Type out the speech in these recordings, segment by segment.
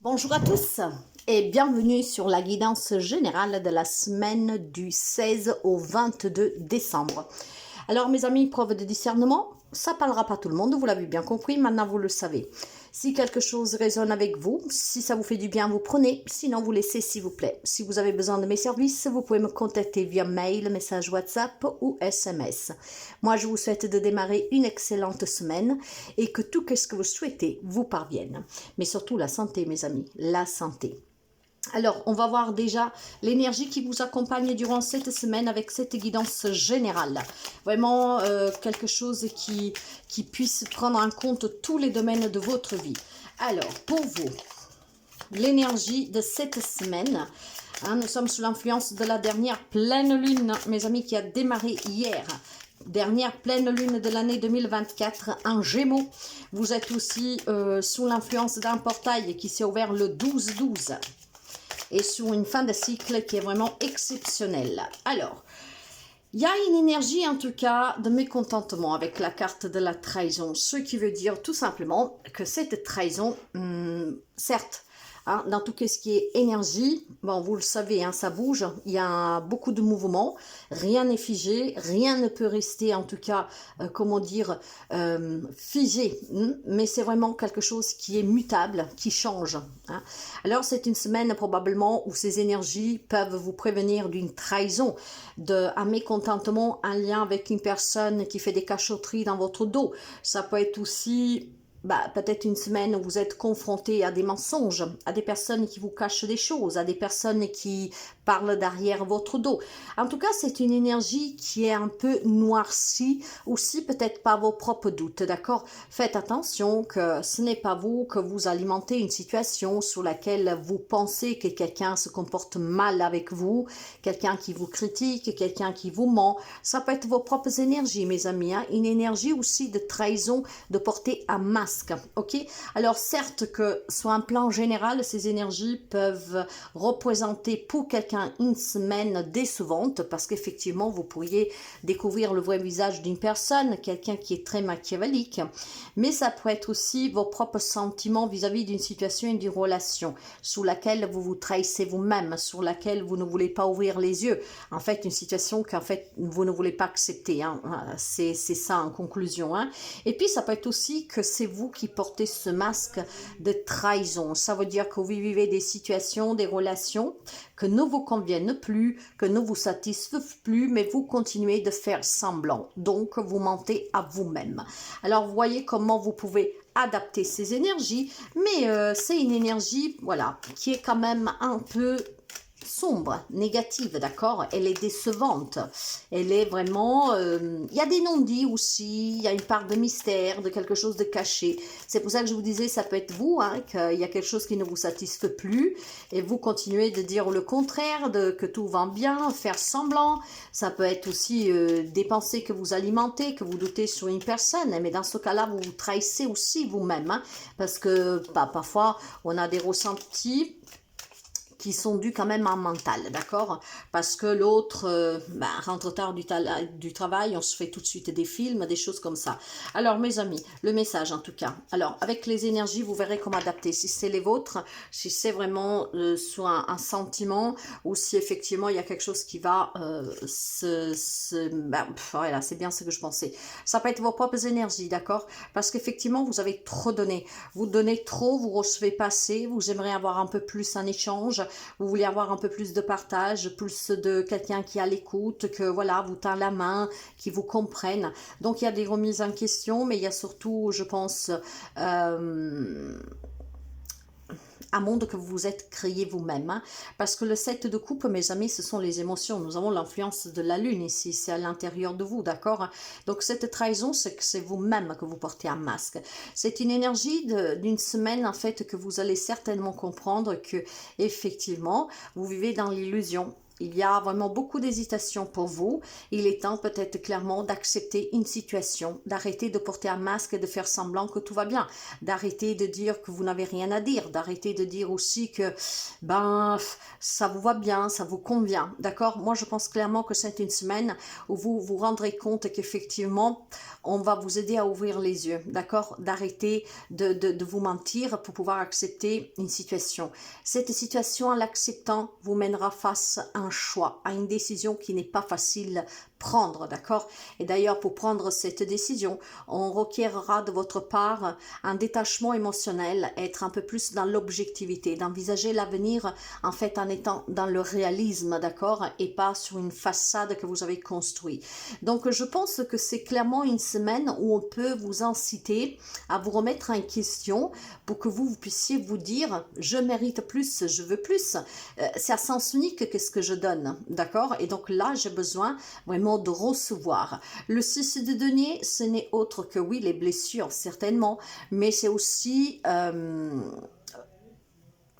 Bonjour à tous et bienvenue sur la guidance générale de la semaine du 16 au 22 décembre. Alors mes amis, preuve de discernement, ça parlera pas tout le monde, vous l'avez bien compris, maintenant vous le savez. Si quelque chose résonne avec vous, si ça vous fait du bien, vous prenez, sinon vous laissez s'il vous plaît. Si vous avez besoin de mes services, vous pouvez me contacter via mail, message WhatsApp ou SMS. Moi je vous souhaite de démarrer une excellente semaine et que tout ce que vous souhaitez vous parvienne. Mais surtout la santé mes amis, la santé. Alors, on va voir déjà l'énergie qui vous accompagne durant cette semaine avec cette guidance générale. Vraiment quelque chose qui puisse prendre en compte tous les domaines de votre vie. Alors, pour vous, l'énergie de cette semaine, nous sommes sous l'influence de la dernière pleine lune, mes amis, qui a démarré hier. Dernière pleine lune de l'année 2024 en Gémeaux. Vous êtes aussi sous l'influence d'un portail qui s'est ouvert le 12-12. Et sur une fin de cycle qui est vraiment exceptionnelle. Alors, il y a une énergie en tout cas de mécontentement avec la carte de la trahison, ce qui veut dire tout simplement que cette trahison, certes, dans tout ce qui est énergie, bon vous le savez, ça bouge, il y a beaucoup de mouvements, rien n'est figé, rien ne peut rester en tout cas, comment dire, figé, mais c'est vraiment quelque chose qui est mutable, qui change. Alors c'est une semaine probablement où ces énergies peuvent vous prévenir d'une trahison, d'un mécontentement, un lien avec une personne qui fait des cachotteries dans votre dos. Ça peut être aussi peut-être une semaine où vous êtes confronté à des mensonges, à des personnes qui vous cachent des choses, à des personnes qui parlent derrière votre dos. En tout cas, c'est une énergie qui est un peu noircie, aussi peut-être par vos propres doutes, d'accord? Faites attention que ce n'est pas vous que vous alimentez une situation sur laquelle vous pensez que quelqu'un se comporte mal avec vous, quelqu'un qui vous critique, quelqu'un qui vous ment. Ça peut être vos propres énergies, mes amis, une énergie aussi de trahison, de porter un masque. Ok, alors certes que sur un plan général, ces énergies peuvent représenter pour quelqu'un une semaine décevante parce qu'effectivement vous pourriez découvrir le vrai visage d'une personne, quelqu'un qui est très machiavélique, mais ça peut être aussi vos propres sentiments vis-à-vis d'une situation et d'une relation sous laquelle vous vous trahissez vous-même, sur laquelle vous ne voulez pas ouvrir les yeux. En fait, une situation qu'en fait vous ne voulez pas accepter, c'est ça en conclusion. Et puis ça peut être aussi que c'est vous qui portez ce masque de trahison. Ça veut dire que vous vivez des situations, des relations que ne vous conviennent plus, que ne vous satisfont plus, mais vous continuez de faire semblant. Donc, vous mentez à vous-même. Alors, vous voyez comment vous pouvez adapter ces énergies, mais c'est une énergie, voilà, qui est quand même un peu sombre, négative, d'accord? Elle est décevante. Elle est vraiment... il y a des non-dits aussi, il y a une part de mystère, de quelque chose de caché. C'est pour ça que je vous disais, ça peut être vous, qu'il y a quelque chose qui ne vous satisfait plus, et vous continuez de dire le contraire, que tout va bien, faire semblant. Ça peut être aussi des pensées que vous alimentez, que vous doutez sur une personne, mais dans ce cas-là, vous vous trahissez aussi vous-même, parce que parfois, on a des ressentis qui sont dus quand même en mental, d'accord? Parce que l'autre rentre tard du travail, on se fait tout de suite des films, des choses comme ça. Alors, mes amis, le message en tout cas. Alors, avec les énergies, vous verrez comment adapter. Si c'est les vôtres, si c'est vraiment soit un sentiment, ou si effectivement il y a quelque chose qui va voilà, c'est bien ce que je pensais. Ça peut être vos propres énergies, d'accord? Parce qu'effectivement, vous avez trop donné. Vous donnez trop, vous recevez pas assez, vous aimeriez avoir un peu plus un échange, vous voulez avoir un peu plus de partage, plus de quelqu'un qui a l'écoute, que voilà, vous tend la main, qui vous comprenne. Donc il y a des remises en question, mais il y a surtout, je pense, un monde que vous vous êtes créé vous-même. Parce que le 7 de coupe, mes amis, ce sont les émotions. Nous avons l'influence de la lune ici, c'est à l'intérieur de vous, d'accord? Donc cette trahison, c'est que c'est vous-même que vous portez un masque. C'est une énergie d'une semaine, en fait, que vous allez certainement comprendre que, effectivement, vous vivez dans l'illusion. Il y a vraiment beaucoup d'hésitation pour vous. Il est temps peut-être clairement d'accepter une situation, d'arrêter de porter un masque et de faire semblant que tout va bien, d'arrêter de dire que vous n'avez rien à dire, d'arrêter de dire aussi que ben ça vous va bien, ça vous convient, d'accord? Moi je pense clairement que c'est une semaine où vous vous rendrez compte qu'effectivement on va vous aider à ouvrir les yeux, d'accord? D'arrêter de vous mentir pour pouvoir accepter une situation. Cette situation, en l'acceptant, vous mènera face à un choix, à une décision qui n'est pas facile prendre, d'accord? Et d'ailleurs, pour prendre cette décision, on requérera de votre part un détachement émotionnel, être un peu plus dans l'objectivité, d'envisager l'avenir en fait en étant dans le réalisme, d'accord? Et pas sur une façade que vous avez construite. Donc, je pense que c'est clairement une semaine où on peut vous inciter à vous remettre en question pour que vous puissiez vous dire « je mérite plus, je veux plus ». C'est à sens unique qu'est-ce que je donne, d'accord? Et donc là, j'ai besoin vraiment de recevoir. Le 6 de denier, ce n'est autre que, oui, les blessures, certainement, mais c'est aussi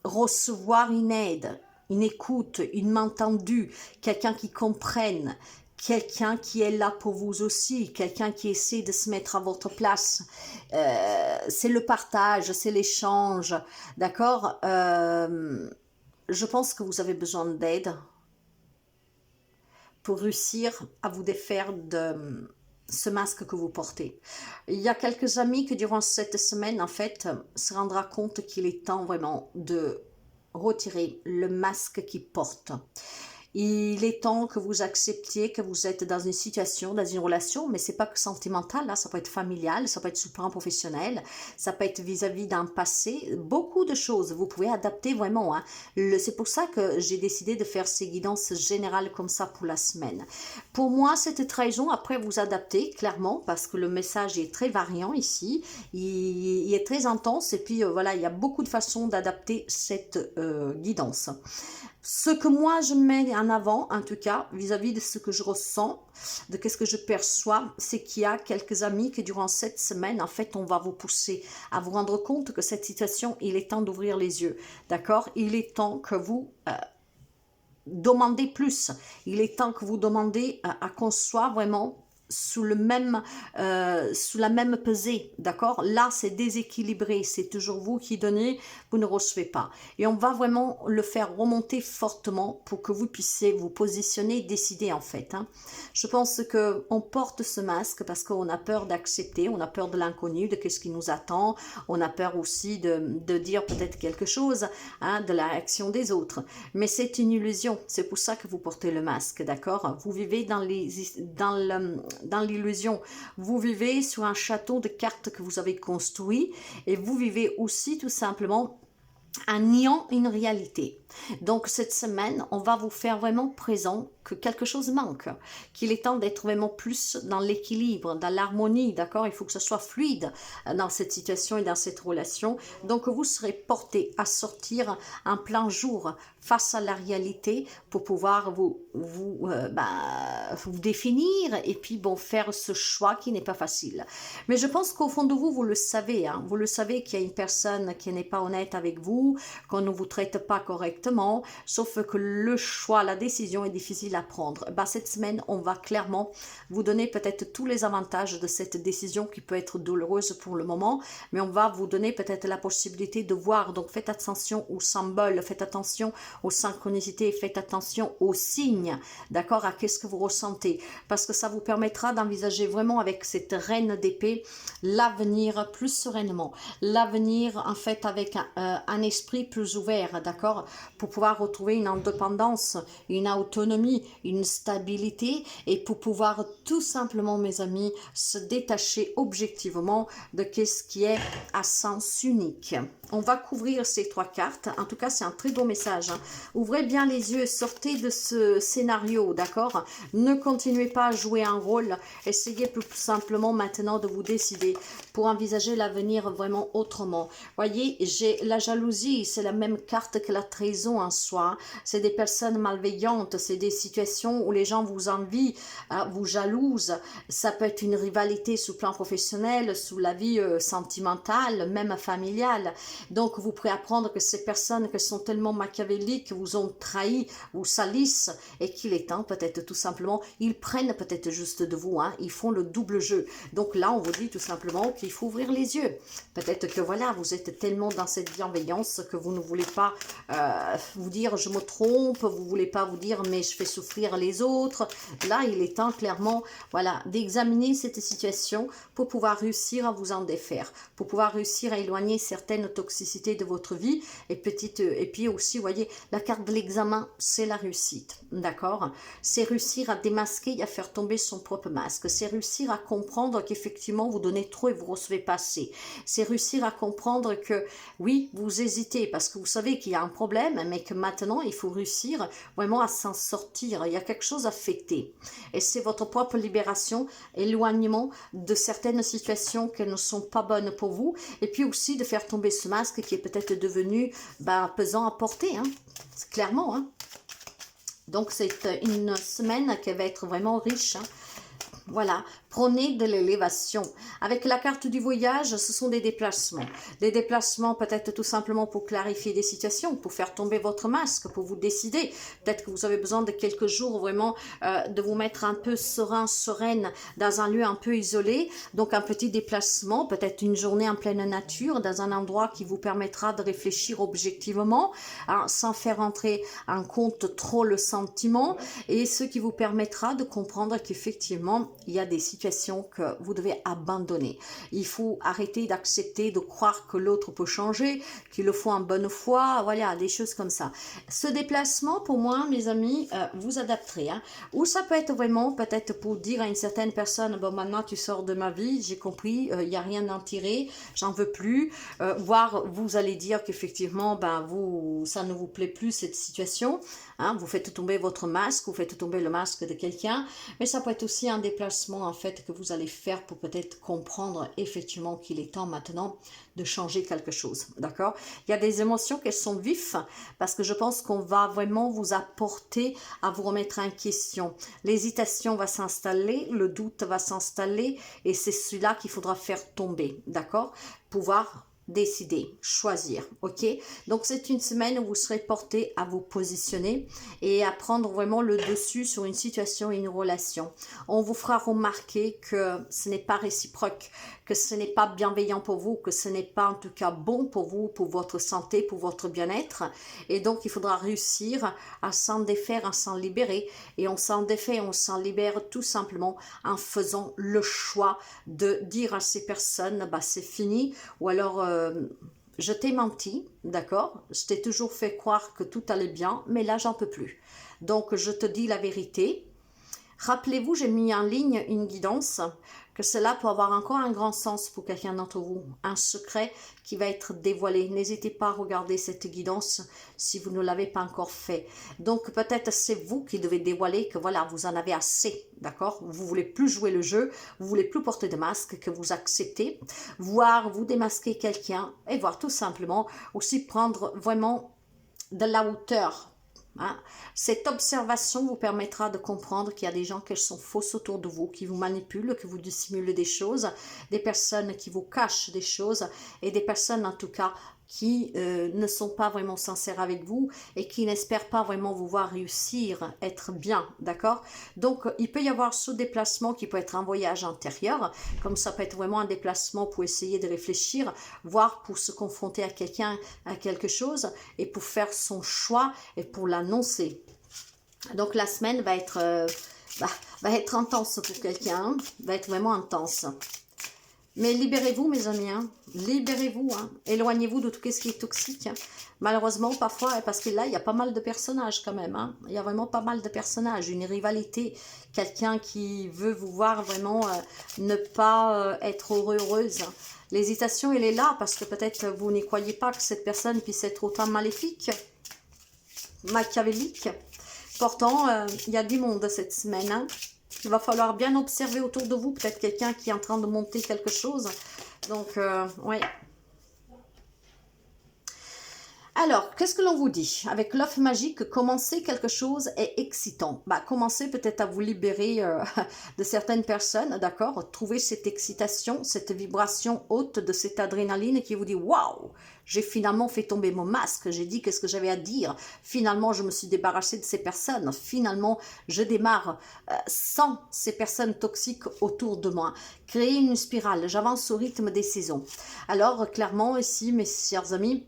recevoir une aide, une écoute, une main tendue, quelqu'un qui comprenne, quelqu'un qui est là pour vous aussi, quelqu'un qui essaie de se mettre à votre place. C'est le partage, c'est l'échange, d'accord? Je pense que vous avez besoin d'aide pour réussir à vous défaire de ce masque que vous portez. Il y a quelques amis que durant cette semaine, en fait, se rendra compte qu'il est temps vraiment de retirer le masque qu'ils portent. Il est temps que vous acceptiez que vous êtes dans une situation, dans une relation, mais c'est pas que sentimental, là, ça peut être familial, ça peut être sur le plan professionnel, ça peut être vis-à-vis d'un passé, beaucoup de choses, vous pouvez adapter vraiment. Hein. C'est pour ça que j'ai décidé de faire ces guidances générales comme ça pour la semaine. Pour moi, cette trahison, après vous adaptez, clairement, parce que le message est très variant ici, il est très intense, et puis voilà, il y a beaucoup de façons d'adapter cette guidance. Ce que moi je mets en avant, en tout cas, vis-à-vis de ce que je ressens, de qu'est-ce que je perçois, c'est qu'il y a quelques amis que durant cette semaine, en fait, on va vous pousser à vous rendre compte que cette situation, il est temps d'ouvrir les yeux, d'accord? Il est temps que vous demandez plus, il est temps que vous demandez à qu'on soit vraiment sous la même pesée, d'accord? Là, c'est déséquilibré, c'est toujours vous qui donnez, vous ne recevez pas. Et on va vraiment le faire remonter fortement pour que vous puissiez vous positionner, décider en fait. Hein. Je pense qu'on porte ce masque parce qu'on a peur d'accepter, on a peur de l'inconnu, de qu'est-ce qui nous attend, on a peur aussi de dire peut-être quelque chose, hein, de la réaction des autres. Mais c'est une illusion, c'est pour ça que vous portez le masque, d'accord? Vous vivez dans l'illusion. Vous vivez sur un château de cartes que vous avez construit et vous vivez aussi tout simplement en niant une réalité. Donc cette semaine, on va vous faire vraiment présent que quelque chose manque, qu'il est temps d'être vraiment plus dans l'équilibre, dans l'harmonie, d'accord? Il faut que ce soit fluide dans cette situation et dans cette relation. Donc vous serez porté à sortir en plein jour face à la réalité pour pouvoir vous définir et puis bon, faire ce choix qui n'est pas facile. Mais je pense qu'au fond de vous, vous le savez, hein, vous le savez qu'il y a une personne qui n'est pas honnête avec vous, qu'on ne vous traite pas correctement, sauf que le choix, la décision est difficile à prendre. Bah, cette semaine, on va clairement vous donner peut-être tous les avantages de cette décision qui peut être douloureuse pour le moment, mais on va vous donner peut-être la possibilité de voir. Donc faites attention aux symboles, faites attention aux synchronicités, faites attention aux signes, d'accord, à qu'est-ce que vous ressentez, parce que ça vous permettra d'envisager vraiment avec cette reine d'épée l'avenir plus sereinement, l'avenir en fait avec un esprit plus ouvert, d'accord, pour pouvoir retrouver une indépendance, une autonomie, une stabilité et pour pouvoir tout simplement, mes amis, se détacher objectivement de ce qui est à sens unique. On va couvrir ces trois cartes. En tout cas, c'est un très beau message. Hein. Ouvrez bien les yeux, sortez de ce scénario, d'accord? Ne continuez pas à jouer un rôle. Essayez plus simplement maintenant de vous décider pour envisager l'avenir vraiment autrement. Voyez, j'ai la jalousie jalousie, c'est la même carte que la trahison en soi. C'est des personnes malveillantes, c'est des situations où les gens vous envient, vous jalousent. Ça peut être une rivalité sous le plan professionnel, sous la vie sentimentale, même familiale. Donc vous pourrez apprendre que ces personnes qui sont tellement machiavéliques vous ont trahi, vous salissent et qu'il est temps peut-être tout simplement, ils prennent peut-être juste de vous, hein, ils font le double jeu. Donc là on vous dit tout simplement qu'il faut ouvrir les yeux. Peut-être que voilà, vous êtes tellement dans cette bienveillance que vous ne voulez pas vous dire je me trompe, vous voulez pas vous dire mais je fais souffrir les autres. Là il est temps clairement voilà, d'examiner cette situation pour pouvoir réussir à vous en défaire, pour pouvoir réussir à éloigner certaines toxicités de votre vie et puis aussi, vous voyez, la carte de l'examen, c'est la réussite, d'accord? C'est réussir à démasquer et à faire tomber son propre masque, c'est réussir à comprendre qu'effectivement vous donnez trop et vous recevez pas assez, c'est réussir à comprendre que oui, vous hésitez parce que vous savez qu'il y a un problème, mais que maintenant il faut réussir vraiment à s'en sortir, il y a quelque chose à fêter et c'est votre propre libération, éloignement de certaines situations qui ne sont pas bonnes pour vous et puis aussi de faire tomber ce masque qui est peut-être devenu pesant à porter, hein, clairement. Hein. Donc c'est une semaine qui va être vraiment riche. Hein. Voilà, prenez de l'élévation. Avec la carte du voyage, ce sont des déplacements. Des déplacements peut-être tout simplement pour clarifier des situations, pour faire tomber votre masque, pour vous décider. Peut-être que vous avez besoin de quelques jours vraiment de vous mettre un peu serein, sereine dans un lieu un peu isolé. Donc un petit déplacement, peut-être une journée en pleine nature, dans un endroit qui vous permettra de réfléchir objectivement, hein, sans faire entrer en compte trop le sentiment et ce qui vous permettra de comprendre qu'effectivement, il y a des situations que vous devez abandonner. Il faut arrêter d'accepter, de croire que l'autre peut changer, qu'il le faut en bonne foi, voilà, des choses comme ça. Ce déplacement, pour moi, mes amis, vous adapterez. Hein. Ou ça peut être vraiment, peut-être pour dire à une certaine personne, bon, maintenant tu sors de ma vie, j'ai compris, il n'y a rien d'en tirer, j'en veux plus. Voire, vous allez dire qu'effectivement, ça ne vous plaît plus, cette situation. Hein, vous faites tomber votre masque, vous faites tomber le masque de quelqu'un, mais ça peut être aussi un déplacement en fait que vous allez faire pour peut-être comprendre effectivement qu'il est temps maintenant de changer quelque chose, d'accord? Il y a des émotions qui sont vives parce que je pense qu'on va vraiment vous apporter à vous remettre en question. L'hésitation va s'installer, le doute va s'installer et c'est celui-là qu'il faudra faire tomber, d'accord? Pouvoir décider, choisir, ok? Donc c'est une semaine où vous serez porté à vous positionner et à prendre vraiment le dessus sur une situation et une relation. On vous fera remarquer que ce n'est pas réciproque, que ce n'est pas bienveillant pour vous, que ce n'est pas en tout cas bon pour vous, pour votre santé, pour votre bien-être. Et donc il faudra réussir à s'en défaire, à s'en libérer. Et on s'en défait, on s'en libère tout simplement en faisant le choix de dire à ces personnes, c'est fini, ou alors je t'ai menti, d'accord? Je t'ai toujours fait croire que tout allait bien, mais là, j'en peux plus. Donc, je te dis la vérité. Rappelez-vous, j'ai mis en ligne une guidance, que cela peut avoir encore un grand sens pour quelqu'un d'entre vous. Un secret qui va être dévoilé. N'hésitez pas à regarder cette guidance si vous ne l'avez pas encore fait. Donc peut-être c'est vous qui devez dévoiler que voilà, vous en avez assez, d'accord? Vous voulez plus jouer le jeu, vous voulez plus porter de masque, que vous acceptez, voir vous démasquer quelqu'un et voir tout simplement aussi prendre vraiment de la hauteur. Hein. Cette observation vous permettra de comprendre qu'il y a des gens qui sont fausses autour de vous, qui vous manipulent, qui vous dissimulent des choses, des personnes qui vous cachent des choses et des personnes en tout cas qui ne sont pas vraiment sincères avec vous et qui n'espèrent pas vraiment vous voir réussir, être bien, d'accord? Donc, il peut y avoir ce déplacement qui peut être un voyage intérieur, comme ça peut être vraiment un déplacement pour essayer de réfléchir, voire pour se confronter à quelqu'un, à quelque chose, et pour faire son choix et pour l'annoncer. Donc, la semaine va être intense pour quelqu'un, va être vraiment intense. Mais libérez-vous, mes amis, hein. Libérez-vous, hein. Éloignez-vous de tout ce qui est toxique. Hein. Malheureusement, parfois, parce que là, il y a pas mal de personnages quand même. Hein. Il y a vraiment pas mal de personnages, une rivalité, quelqu'un qui veut vous voir vraiment ne pas être heureux, heureuse. Hein. L'hésitation, elle est là parce que peut-être vous n'y croyez pas que cette personne puisse être autant maléfique, machiavélique. Pourtant, il y a du monde cette semaine, hein. Il va falloir bien observer autour de vous, peut-être quelqu'un qui est en train de monter quelque chose. Donc, ouais. Alors, qu'est-ce que l'on vous dit? Avec l'œuf magique, commencer quelque chose est excitant. Bah, commencez peut-être à vous libérer de certaines personnes, d'accord? Trouver cette excitation, cette vibration haute de cette adrénaline qui vous dit waouh, j'ai finalement fait tomber mon masque, j'ai dit qu'est-ce que j'avais à dire. Finalement, je me suis débarrassée de ces personnes. Finalement, je démarre sans ces personnes toxiques autour de moi. Créer une spirale, j'avance au rythme des saisons. Alors, clairement, ici, mes chers amis,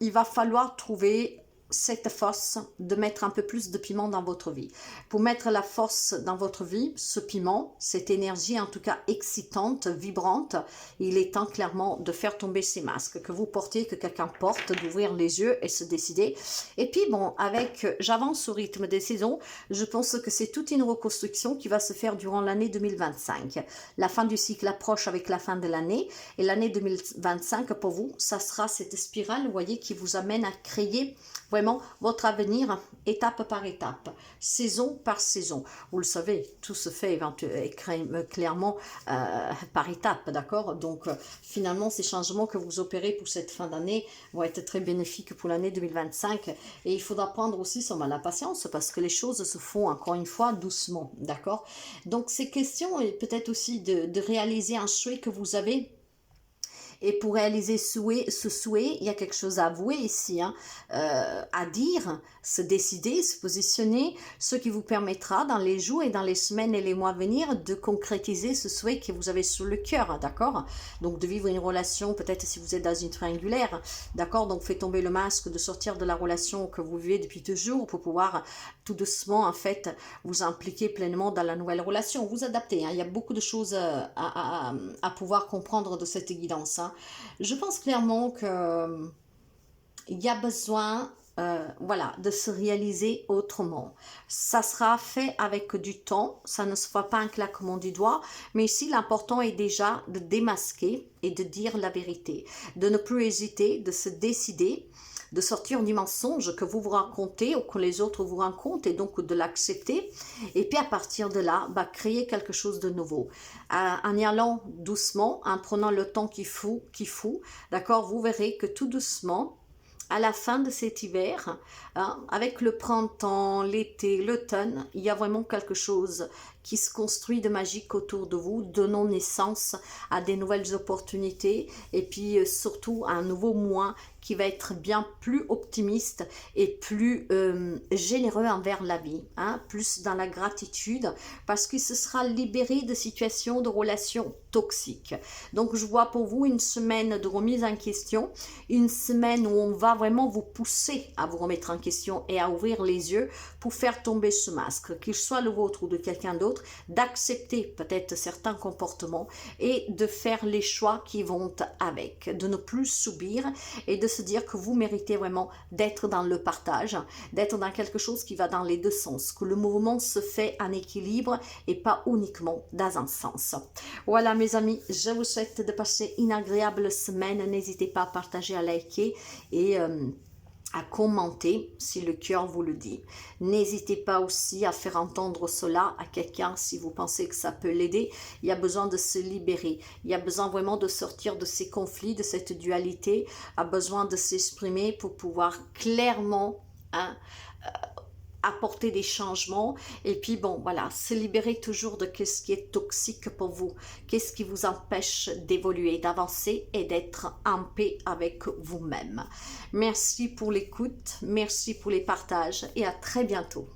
il va falloir trouver cette force de mettre un peu plus de piment dans votre vie. Pour mettre la force dans votre vie, ce piment, cette énergie en tout cas excitante, vibrante, il est temps clairement de faire tomber ces masques que vous portez, que quelqu'un porte, d'ouvrir les yeux et se décider. Et puis bon, avec j'avance au rythme des saisons, je pense que c'est toute une reconstruction qui va se faire durant l'année 2025. La fin du cycle approche avec la fin de l'année et l'année 2025 pour vous, ça sera cette spirale, vous voyez, qui vous amène à créer vraiment votre avenir étape par étape, saison par saison. Vous le savez, tout se fait clairement par étape, d'accord? Donc finalement, ces changements que vous opérez pour cette fin d'année vont être très bénéfiques pour l'année 2025 et il faudra prendre aussi son mal à patience parce que les choses se font encore une fois doucement, d'accord? Donc ces questions et peut-être aussi de réaliser un souhait que vous avez. Et pour réaliser ce souhait, il y a quelque chose à avouer ici, hein, à dire, se décider, se positionner, ce qui vous permettra dans les jours et dans les semaines et les mois à venir de concrétiser ce souhait que vous avez sur le cœur, d'accord? Donc de vivre une relation, peut-être si vous êtes dans une triangulaire, d'accord? Donc faites tomber le masque, de sortir de la relation que vous vivez depuis toujours pour pouvoir tout doucement, en fait, vous impliquer pleinement dans la nouvelle relation, vous adapter, hein. Il y a beaucoup de choses à pouvoir comprendre de cette guidance, hein. Je pense clairement que il y a besoin voilà, de se réaliser autrement. Ça sera fait avec du temps, ça ne se fera pas un claquement du doigt, mais ici l'important est déjà de démasquer et de dire la vérité, de ne plus hésiter, de se décider, de sortir du mensonge que vous vous racontez ou que les autres vous racontent et donc de l'accepter. Et puis à partir de là, créer quelque chose de nouveau. En y allant doucement, en prenant le temps qu'il faut, d'accord, vous verrez que tout doucement, à la fin de cet hiver, hein, avec le printemps, l'été, l'automne, il y a vraiment quelque chose qui se construit de magique autour de vous, donnant naissance à des nouvelles opportunités et puis surtout à un nouveau moi qui va être bien plus optimiste et plus généreux envers la vie, hein, plus dans la gratitude parce qu'il se sera libéré de situations, de relations toxiques. Donc je vois pour vous une semaine de remise en question, une semaine où on va vraiment vous pousser à vous remettre en question et à ouvrir les yeux pour faire tomber ce masque, qu'il soit le vôtre ou de quelqu'un d'autre, d'accepter peut-être certains comportements et de faire les choix qui vont avec, de ne plus subir et de se dire que vous méritez vraiment d'être dans le partage, d'être dans quelque chose qui va dans les deux sens, que le mouvement se fait en équilibre et pas uniquement dans un sens. Voilà mes amis, je vous souhaite de passer une agréable semaine, n'hésitez pas à partager, à liker et à commenter si le cœur vous le dit. N'hésitez pas aussi à faire entendre cela à quelqu'un si vous pensez que ça peut l'aider. Il y a besoin de se libérer. Il y a besoin vraiment de sortir de ces conflits, de cette dualité. Il a besoin de s'exprimer pour pouvoir clairement apporter des changements et puis bon voilà, se libérer toujours de ce qui est toxique pour vous, qu'est-ce qui vous empêche d'évoluer, d'avancer et d'être en paix avec vous-même. Merci pour l'écoute, merci pour les partages et à très bientôt.